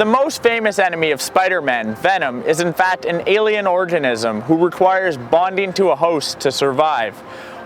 The most famous enemy of Spider-Man, Venom, is in fact an alien organism who requires bonding to a host to survive.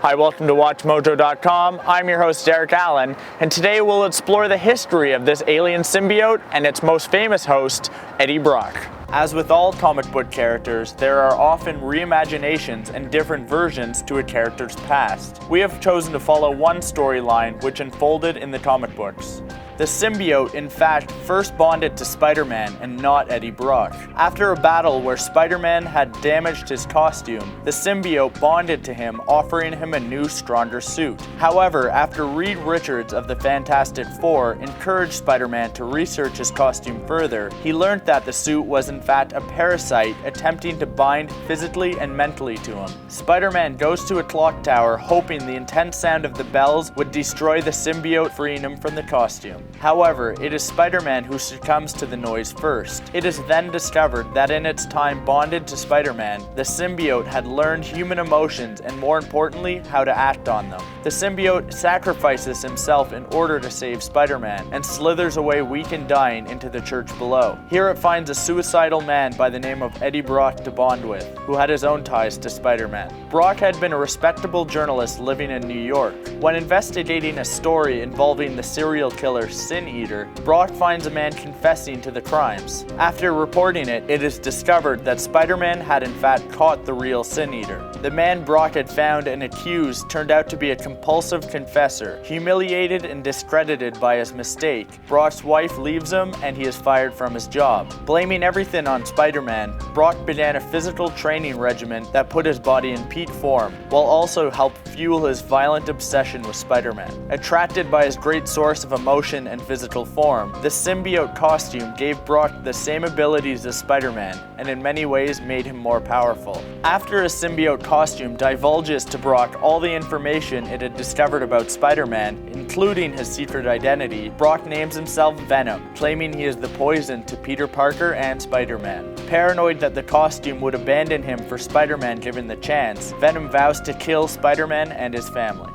Hi, welcome to WatchMojo.com. I'm your host, Derek Allen, and today we'll explore the history of this alien symbiote and its most famous host, Eddie Brock. As with all comic book characters, there are often reimaginations and different versions to a character's past. We have chosen to follow one storyline which unfolded in the comic books. The symbiote, in fact, first bonded to Spider-Man and not Eddie Brock. After a battle where Spider-Man had damaged his costume, the symbiote bonded to him, offering him a new, stronger suit. However, after Reed Richards of the Fantastic Four encouraged Spider-Man to research his costume further, he learned that the suit was in fact a parasite attempting to bind physically and mentally to him. Spider-Man goes to a clock tower hoping the intense sound of the bells would destroy the symbiote, freeing him from the costume. However, it is Spider-Man who succumbs to the noise first. It is then discovered that in its time bonded to Spider-Man, the symbiote had learned human emotions and, more importantly, how to act on them. The symbiote sacrifices himself in order to save Spider-Man and slithers away weak and dying into the church below. Here it finds a suicidal man by the name of Eddie Brock to bond with, who had his own ties to Spider-Man. Brock had been a respectable journalist living in New York. When investigating a story involving the serial killer Sin Eater, Brock finds a man confessing to the crimes. After reporting it, it is discovered that Spider-Man had in fact caught the real Sin Eater. The man Brock had found and accused turned out to be a compulsive confessor. Humiliated and discredited by his mistake, Brock's wife leaves him and he is fired from his job. Blaming everything on Spider-Man, Brock began a physical training regimen that put his body in peak form, while also helped fuel his violent obsession with Spider-Man. Attracted by his great source of emotion and physical form, the symbiote costume gave Brock the same abilities as Spider-Man, and in many ways made him more powerful. After his symbiote costume divulges to Brock all the information it had discovered about Spider-Man, including his secret identity, Brock names himself Venom, claiming he is the poison to Peter Parker and Spider-Man. Paranoid that the costume would abandon him for Spider-Man given the chance, Venom vows to kill Spider-Man and his family.